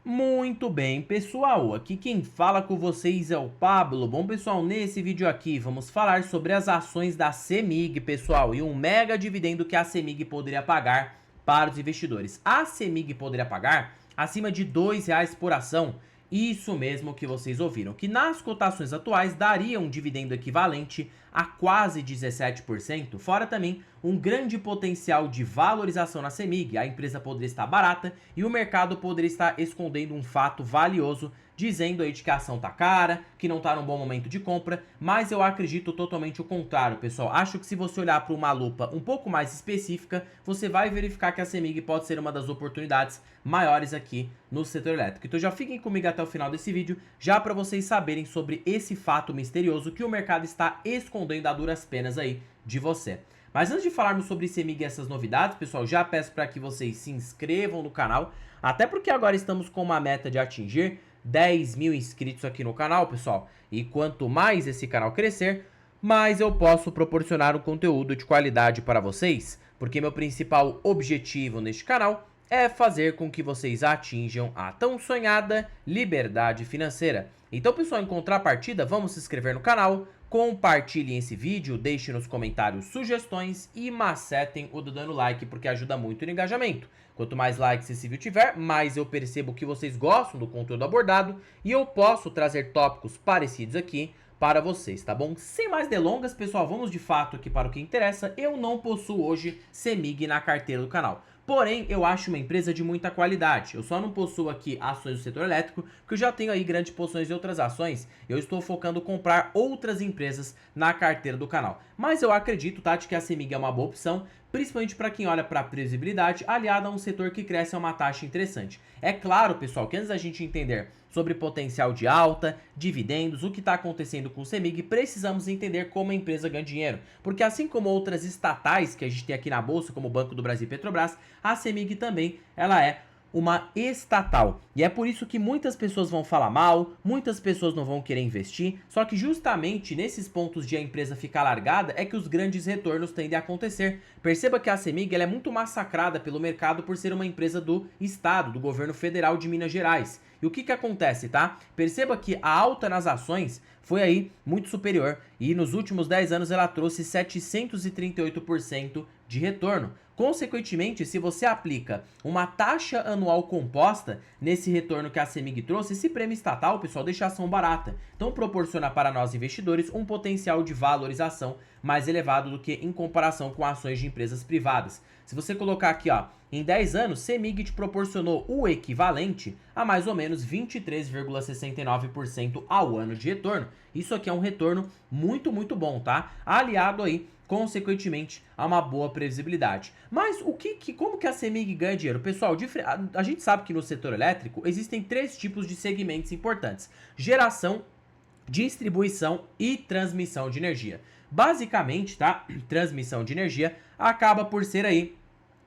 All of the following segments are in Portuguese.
Muito bem, pessoal, aqui quem fala com vocês é o Pablo. Bom, pessoal, nesse vídeo aqui vamos falar sobre as ações da CEMIG, pessoal, e um mega dividendo que a CEMIG poderia pagar para os investidores. A CEMIG poderia pagar acima de R$ 2 por ação, isso mesmo que vocês ouviram, que nas cotações atuais daria um dividendo equivalente a quase 17%, fora também um grande potencial de valorização na CEMIG. A empresa poderia estar barata e o mercado poderia estar escondendo um fato valioso, dizendo aí de que a ação tá cara, que não tá num bom momento de compra, mas eu acredito totalmente o contrário, pessoal. Acho que se você olhar para uma lupa um pouco mais específica, você vai verificar que a CEMIG pode ser uma das oportunidades maiores aqui no setor elétrico. Então já fiquem comigo até o final desse vídeo, já para vocês saberem sobre esse fato misterioso que o mercado está escondendo a duras penas aí de você. Mas antes de falarmos sobre CEMIG e essas novidades, pessoal, já peço para que vocês se inscrevam no canal, até porque agora estamos com uma meta de atingir 10 mil inscritos aqui no canal, pessoal. E quanto mais esse canal crescer, mais eu posso proporcionar um conteúdo de qualidade para vocês, porque meu principal objetivo neste canal é fazer com que vocês atinjam a tão sonhada liberdade financeira. Então, pessoal, em contrapartida, vamos se inscrever no canal, compartilhem esse vídeo, deixem nos comentários sugestões e macetem o dando like, porque ajuda muito no engajamento. Quanto mais likes esse vídeo tiver, mais eu percebo que vocês gostam do conteúdo abordado e eu posso trazer tópicos parecidos aqui para vocês, tá bom? Sem mais delongas, pessoal, vamos de fato aqui para o que interessa. Eu não possuo hoje CEMIG na carteira do canal. Porém, eu acho uma empresa de muita qualidade. Eu só não possuo aqui ações do setor elétrico, porque eu já tenho aí grandes posições de outras ações. Eu estou focando em comprar outras empresas na carteira do canal. Mas eu acredito, tá, de que a CEMIG é uma boa opção, principalmente para quem olha para a previsibilidade, aliada a um setor que cresce a uma taxa interessante. É claro, pessoal, que antes da gente entender sobre potencial de alta, dividendos, o que está acontecendo com o CEMIG, precisamos entender como a empresa ganha dinheiro. Porque assim como outras estatais que a gente tem aqui na Bolsa, como o Banco do Brasil e Petrobras, a CEMIG também ela é uma estatal. E é por isso que muitas pessoas vão falar mal, muitas pessoas não vão querer investir, só que justamente nesses pontos de a empresa ficar largada é que os grandes retornos tendem a acontecer. Perceba que a CEMIG ela é muito massacrada pelo mercado por ser uma empresa do Estado, do governo federal de Minas Gerais. E o que acontece, tá? Perceba que a alta nas ações foi aí muito superior e nos últimos 10 anos ela trouxe 738% de retorno. Consequentemente, se você aplica uma taxa anual composta nesse retorno que a CEMIG trouxe, esse prêmio estatal, pessoal, deixa a ação barata. Então proporciona para nós investidores um potencial de valorização mais elevado do que em comparação com ações de empresas privadas. Se você colocar aqui, ó, em 10 anos, CEMIG te proporcionou o equivalente a mais ou menos 23,69% ao ano de retorno. Isso aqui é um retorno muito bom, tá? Aliado aí, consequentemente, a uma boa previsibilidade. Mas como que a CEMIG ganha dinheiro? Pessoal, a gente sabe que no setor elétrico existem 3 tipos de segmentos importantes: geração, distribuição e transmissão de energia. Basicamente, tá? Transmissão de energia acaba por ser aí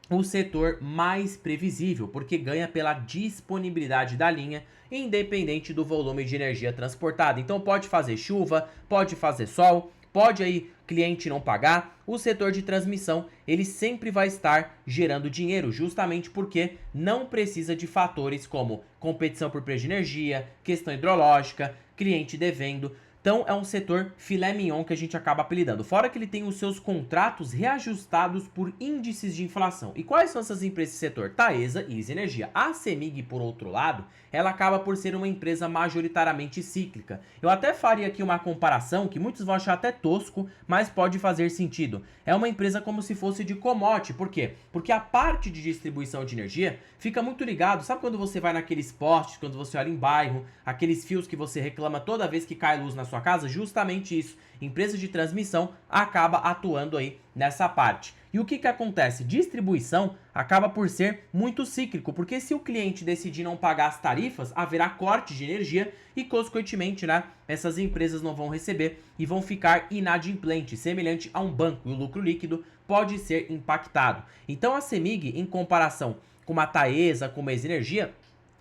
o setor mais previsível, porque ganha pela disponibilidade da linha, independente do volume de energia transportada. Então pode fazer chuva, pode fazer sol, pode aí cliente não pagar. O setor de transmissão, ele sempre vai estar gerando dinheiro, justamente porque não precisa de fatores como competição por preço de energia, questão hidrológica, cliente devendo. Então é um setor filé mignon que a gente acaba apelidando. Fora que ele tem os seus contratos reajustados por índices de inflação. E quais são essas empresas desse setor? Taesa e Easy Energia. A CEMIG, por outro lado, ela acaba por ser uma empresa majoritariamente cíclica. Eu até faria aqui uma comparação que muitos vão achar até tosco, mas pode fazer sentido. É uma empresa como se fosse de commodity. Por quê? Porque a parte de distribuição de energia fica muito ligado. Sabe quando você vai naqueles postes, quando você olha em bairro, aqueles fios que você reclama toda vez que cai luz na sua casa? Justamente isso. Empresa de transmissão acaba atuando aí nessa parte. E o que acontece? Distribuição acaba por ser muito cíclico, porque se o cliente decidir não pagar as tarifas, haverá corte de energia e, consequentemente, né, essas empresas não vão receber e vão ficar inadimplentes, semelhante a um banco, e o lucro líquido pode ser impactado. Então a CEMIG, em comparação com uma Taesa, com uma Easy Energia,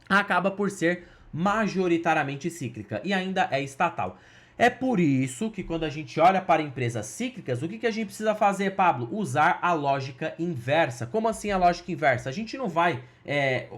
acaba por ser majoritariamente cíclica e ainda é estatal. É por isso que quando a gente olha para empresas cíclicas, o que a gente precisa fazer, Pablo? Usar a lógica inversa. Como assim a lógica inversa? A gente não vai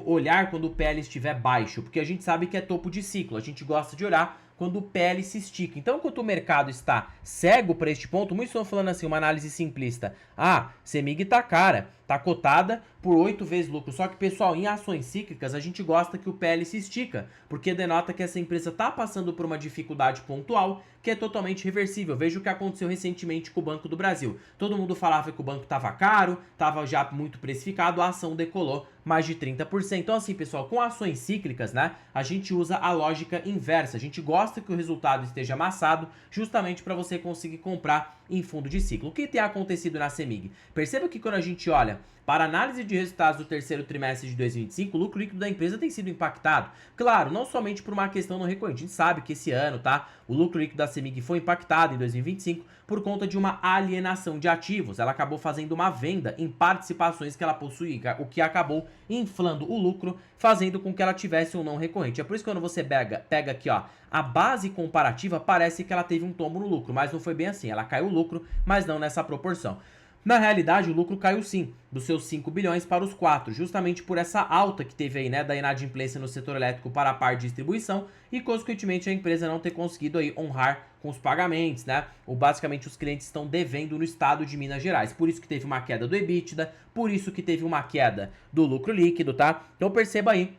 olhar quando o PL estiver baixo, porque a gente sabe que é topo de ciclo. A gente gosta de olhar quando o PL se estica. Então, enquanto o mercado está cego para este ponto, muitos estão falando assim, uma análise simplista. Ah, CEMIG tá cara, tá cotada por 8 vezes lucro. Só que, pessoal, em ações cíclicas, a gente gosta que o PL se estica, porque denota que essa empresa tá passando por uma dificuldade pontual que é totalmente reversível. Veja o que aconteceu recentemente com o Banco do Brasil. Todo mundo falava que o banco estava caro, estava já muito precificado, a ação decolou mais de 30%. Então assim, pessoal, com ações cíclicas, né, a gente usa a lógica inversa. A gente gosta que o resultado esteja amassado, justamente para você conseguir comprar em fundo de ciclo. O que tem acontecido na CEMIG? Perceba que quando a gente olha para análise de resultados do terceiro trimestre de 2025, o lucro líquido da empresa tem sido impactado. Claro, não somente por uma questão não recorrente. A gente sabe que esse ano, tá, o lucro líquido da CEMIG foi impactado em 2025 por conta de uma alienação de ativos. Ela acabou fazendo uma venda em participações que ela possuía, o que acabou inflando o lucro, fazendo com que ela tivesse um não recorrente. É por isso que quando você pega aqui, ó, a base comparativa, parece que ela teve um tombo no lucro, mas não foi bem assim. Ela caiu o lucro, mas não nessa proporção. Na realidade, o lucro caiu sim, dos seus 5 bilhões para os 4, justamente por essa alta que teve aí, né, da inadimplência no setor elétrico para a parte de distribuição e, consequentemente, a empresa não ter conseguido aí honrar com os pagamentos, né, ou basicamente os clientes estão devendo no estado de Minas Gerais. Por isso que teve uma queda do EBITDA, por isso que teve uma queda do lucro líquido, tá? Então perceba aí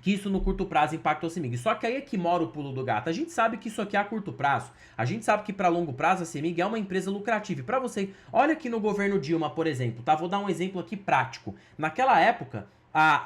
que isso no curto prazo impactou a CEMIG. Só que aí é que mora o pulo do gato. A gente sabe que isso aqui é a curto prazo. A gente sabe que para longo prazo a CEMIG é uma empresa lucrativa. E para você, olha aqui no governo Dilma, por exemplo, tá? Vou dar um exemplo aqui prático. Naquela época,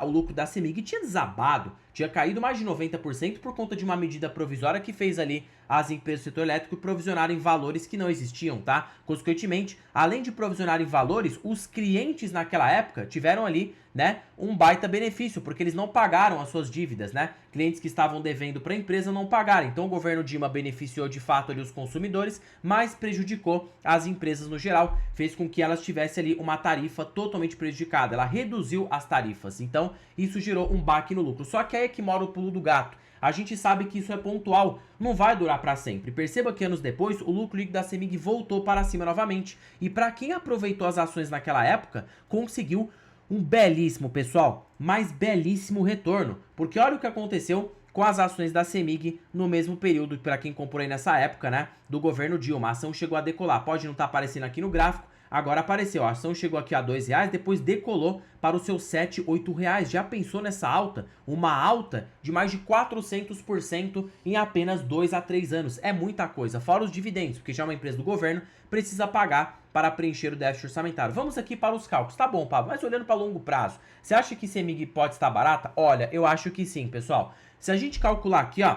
o lucro da CEMIG tinha desabado, tinha caído mais de 90% por conta de uma medida provisória que fez ali as empresas do setor elétrico provisionarem valores que não existiam, tá? Consequentemente, além de provisionarem valores, os clientes naquela época tiveram ali, né, um baita benefício, porque eles não pagaram as suas dívidas, né? Clientes que estavam devendo para a empresa não pagaram. Então o governo Dilma beneficiou de fato ali os consumidores, mas prejudicou as empresas no geral, fez com que elas tivessem ali uma tarifa totalmente prejudicada. Ela reduziu as tarifas. Então isso gerou um baque no lucro. Só que aí é que mora o pulo do gato. A gente sabe que isso é pontual, não vai durar para sempre. Perceba que anos depois, o lucro líquido da CEMIG voltou para cima novamente. E para quem aproveitou as ações naquela época, conseguiu um belíssimo, pessoal, mas belíssimo retorno. Porque olha o que aconteceu com as ações da CEMIG no mesmo período, para quem comprou aí nessa época, né, do governo Dilma. A ação chegou a decolar, pode não estar aparecendo aqui no gráfico, agora apareceu, a ação chegou aqui a R$2, depois decolou para os seus R$7, R$8. Já pensou nessa alta? Uma alta de mais de 400% em apenas 2 a 3 anos. É muita coisa, fora os dividendos, porque já é uma empresa do governo, precisa pagar para preencher o déficit orçamentário. Vamos aqui para os cálculos. Tá bom, Pablo, mas olhando para longo prazo, você acha que CEMIG pode estar barata? Olha, eu acho que sim, pessoal. Se a gente calcular aqui, ó,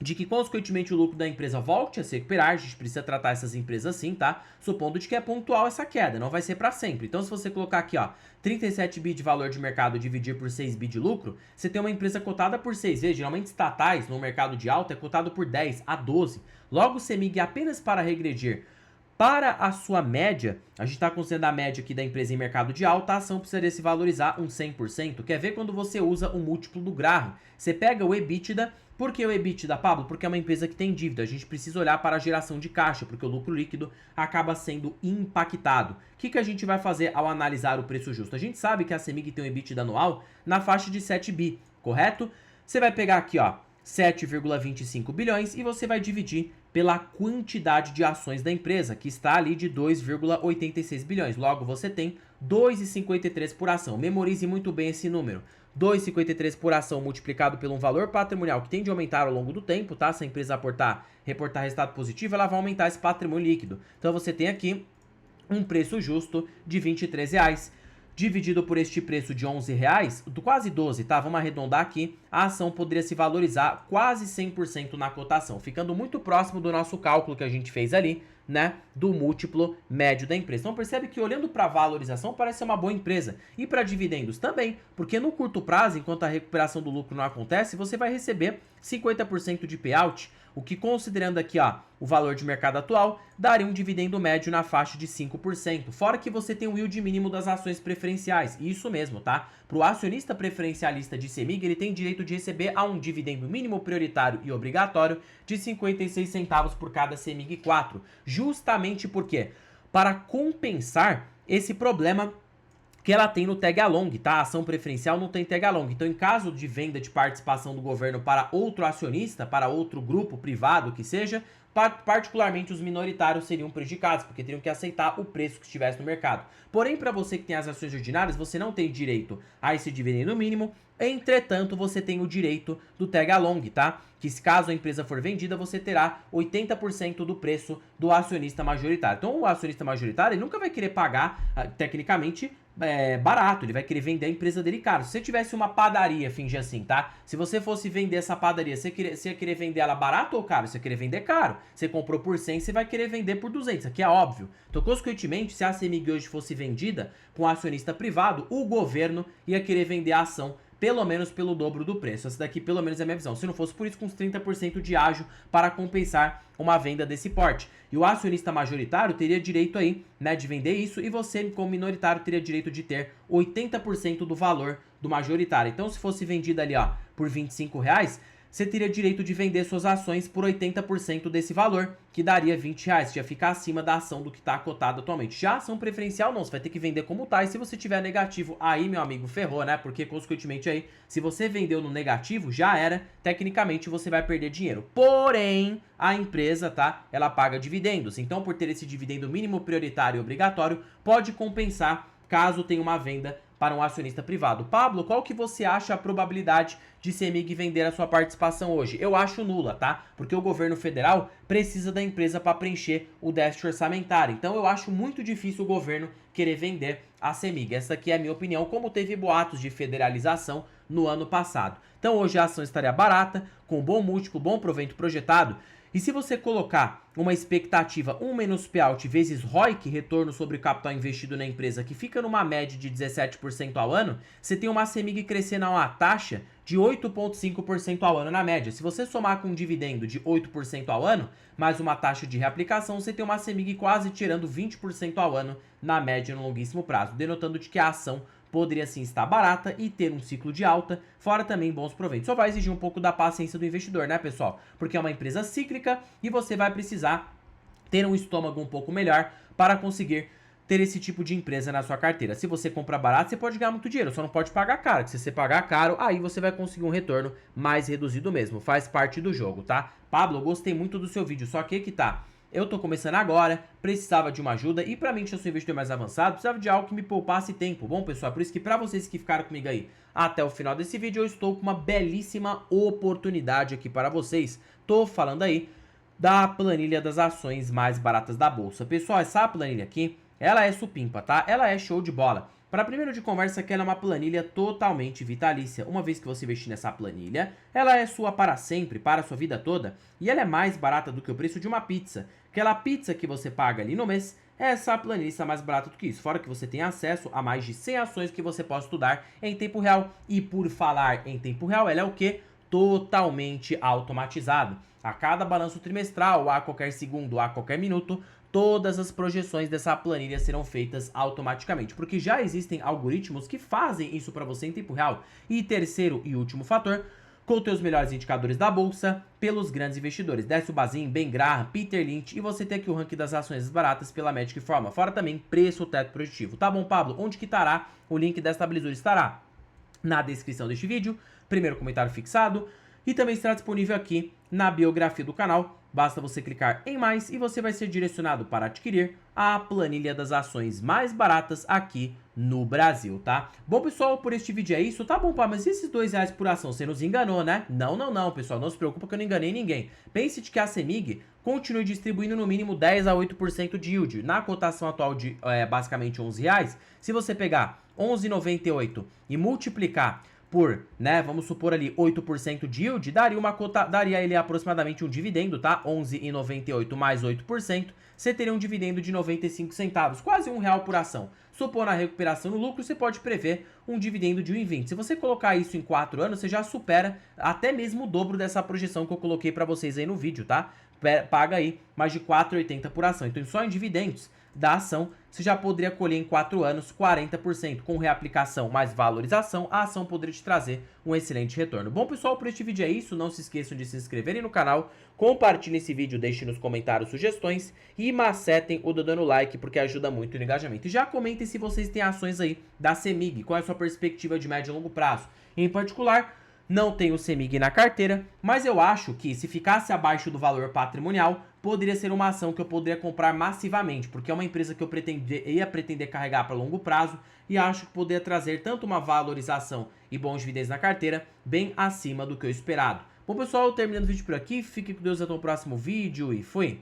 de que consequentemente o lucro da empresa volte a se recuperar, a gente precisa tratar essas empresas assim, tá? Supondo de que é pontual essa queda, não vai ser para sempre. Então se você colocar aqui, ó, 37 bi de valor de mercado dividir por 6 bi de lucro, você tem uma empresa cotada por 6 vezes, geralmente estatais no mercado de alta é cotado por 10 a 12. Logo o CEMIG apenas para regredir para a sua média, a gente está considerando a média aqui da empresa em mercado de alta, a ação precisaria se valorizar um 100%. Quer ver quando você usa o múltiplo do Graham? Você pega o EBITDA. Por que o EBITDA, Pablo? Porque é uma empresa que tem dívida. A gente precisa olhar para a geração de caixa, porque o lucro líquido acaba sendo impactado. O que a gente vai fazer ao analisar o preço justo? A gente sabe que a CEMIG tem um EBITDA anual na faixa de 7 bi, correto? Você vai pegar aqui, ó, 7,25 bilhões e você vai dividir pela quantidade de ações da empresa, que está ali de 2,86 bilhões. Logo, você tem 2,53 por ação. Memorize muito bem esse número. 2,53 por ação multiplicado pelo um valor patrimonial que tende a aumentar ao longo do tempo, tá? Se a empresa reportar resultado positivo, ela vai aumentar esse patrimônio líquido. Então você tem aqui um preço justo de R$23. Dividido por este preço de R$11, quase 12, tá? Vamos arredondar aqui, a ação poderia se valorizar quase 100% na cotação, ficando muito próximo do nosso cálculo que a gente fez ali, né, do múltiplo médio da empresa. Então percebe que olhando para a valorização parece ser uma boa empresa. E para dividendos também, porque no curto prazo, enquanto a recuperação do lucro não acontece, você vai receber 50% de payout, o que, considerando aqui ó, o valor de mercado atual, daria um dividendo médio na faixa de 5%. Fora que você tem o yield mínimo das ações preferenciais. Isso mesmo, tá? Para o acionista preferencialista de CEMIG, ele tem direito de receber a um dividendo mínimo prioritário e obrigatório de 56 centavos por cada CEMIG 4. Justamente porque, para compensar esse problema que ela tem no tag along, tá? A ação preferencial não tem tag along. Então, em caso de venda de participação do governo para outro acionista, para outro grupo privado que seja, particularmente os minoritários seriam prejudicados, porque teriam que aceitar o preço que estivesse no mercado. Porém, para você que tem as ações ordinárias, você não tem direito a esse dividendo mínimo. Entretanto, você tem o direito do tag along, tá? Que se caso a empresa for vendida, você terá 80% do preço do acionista majoritário. Então, o acionista majoritário ele nunca vai querer pagar, tecnicamente, barato, ele vai querer vender a empresa dele caro. Se você tivesse uma padaria, finge assim, tá? Se você fosse vender essa padaria, você ia querer vender ela barato ou caro? Você ia querer vender caro. Você comprou por 100, você vai querer vender por 200, aqui é óbvio. Então, consequentemente, se a CEMIG hoje fosse vendida com um acionista privado, o governo ia querer vender a ação pelo menos pelo dobro do preço. Essa daqui pelo menos é a minha visão. Se não fosse por isso, com uns 30% de ágio para compensar uma venda desse porte. E o acionista majoritário teria direito aí, né, de vender isso, e você, como minoritário, teria direito de ter 80% do valor do majoritário. Então, se fosse vendida ali, ó, por R$25, você teria direito de vender suas ações por 80% desse valor, que daria R$20, que ia ficar acima da ação do que está cotado atualmente. Já a ação preferencial não, você vai ter que vender como tá, e se você tiver negativo, aí, meu amigo, ferrou, né? Porque, consequentemente, aí, se você vendeu no negativo, já era, tecnicamente, você vai perder dinheiro. Porém, a empresa, tá, ela paga dividendos. Então, por ter esse dividendo mínimo prioritário e obrigatório, pode compensar caso tenha uma venda para um acionista privado. Pablo, qual que você acha a probabilidade de CEMIG vender a sua participação hoje? Eu acho nula, tá? Porque o governo federal precisa da empresa para preencher o déficit orçamentário. Então eu acho muito difícil o governo querer vender a CEMIG. Essa aqui é a minha opinião, como teve boatos de federalização no ano passado. Então hoje a ação estaria barata, com bom múltiplo, bom provento projetado. E se você colocar uma expectativa 1 menos payout vezes ROIC, retorno sobre o capital investido na empresa, que fica numa média de 17% ao ano, você tem uma CEMIG crescendo a uma taxa de 8,5% ao ano na média. Se você somar com um dividendo de 8% ao ano, mais uma taxa de reaplicação, você tem uma CEMIG quase tirando 20% ao ano na média no longuíssimo prazo, denotando de que a ação poderia sim estar barata e ter um ciclo de alta, fora também bons proventos. Só vai exigir um pouco da paciência do investidor, né, pessoal? Porque é uma empresa cíclica e você vai precisar ter um estômago um pouco melhor para conseguir ter esse tipo de empresa na sua carteira. Se você comprar barato, você pode ganhar muito dinheiro, só não pode pagar caro. Que se você pagar caro, aí você vai conseguir um retorno mais reduzido mesmo. Faz parte do jogo, tá? Pablo, eu gostei muito do seu vídeo, só que tá... Eu tô começando agora, precisava de uma ajuda e pra mim, que eu sou um investidor mais avançado, precisava de algo que me poupasse tempo. Bom, pessoal, por isso que pra vocês que ficaram comigo aí até o final desse vídeo, eu estou com uma belíssima oportunidade aqui para vocês. Tô falando aí da planilha das ações mais baratas da bolsa. Pessoal, essa planilha aqui, ela é supimpa, tá? Ela é show de bola. Para primeiro de conversa, que ela é uma planilha totalmente vitalícia. Uma vez que você investir nessa planilha, ela é sua para sempre, para a sua vida toda. E ela é mais barata do que o preço de uma pizza. Aquela pizza que você paga ali no mês, essa planilha está mais barata do que isso. Fora que você tem acesso a mais de 100 ações que você pode estudar em tempo real. E por falar em tempo real, ela é o quê? Totalmente automatizada. A cada balanço trimestral, a qualquer segundo, a qualquer minuto, todas as projeções dessa planilha serão feitas automaticamente, porque já existem algoritmos que fazem isso para você em tempo real. E terceiro e último fator, com os melhores indicadores da bolsa pelos grandes investidores. Décio Bazin, Ben Graham, Peter Lynch, e você tem aqui o ranking das ações baratas pela Magic Forma. Fora também preço teto projetivo. Tá bom, Pablo? Onde que estará o link da estabilizadora? Estará na descrição deste vídeo, primeiro comentário fixado, e também estará disponível aqui na biografia do canal. Basta você clicar em mais e você vai ser direcionado para adquirir a planilha das ações mais baratas aqui no Brasil, tá? Bom, pessoal, por este vídeo é isso. Tá bom, pá, mas esses R$2 por ação, você nos enganou, né? Não, pessoal, não se preocupa que eu não enganei ninguém. Pense de que a CEMIG continue distribuindo no mínimo 10 a 8% de yield. Na cotação atual de basicamente R$11, se você pegar 11,98 e multiplicar por, né, vamos supor ali 8% de yield, daria ele aproximadamente um dividendo, tá? 11,98 mais 8%, você teria um dividendo de 95 centavos, quase R$1 por ação. Supondo a recuperação no lucro, você pode prever um dividendo de 1,20. Se você colocar isso em 4 anos, você já supera até mesmo o dobro dessa projeção que eu coloquei para vocês aí no vídeo, tá? Paga aí mais de 4,80 por ação. Então, só em dividendos da ação, você já poderia colher em 4 anos 40%. Com reaplicação mais valorização, a ação poderia te trazer um excelente retorno. Bom, pessoal, por este vídeo é isso. Não se esqueçam de se inscreverem no canal, compartilhem esse vídeo, deixem nos comentários sugestões e macetem o dedo no like, porque ajuda muito no engajamento. E já comentem se vocês têm ações aí da CEMIG, qual é a sua perspectiva de médio e longo prazo. Em particular, não tenho o CEMIG na carteira, mas eu acho que se ficasse abaixo do valor patrimonial, poderia ser uma ação que eu poderia comprar massivamente, porque é uma empresa que eu ia pretender carregar para longo prazo e acho que poderia trazer tanto uma valorização e bons dividendos na carteira, bem acima do que eu esperado. Bom, pessoal, terminando o vídeo por aqui, fique com Deus até o próximo vídeo e fui!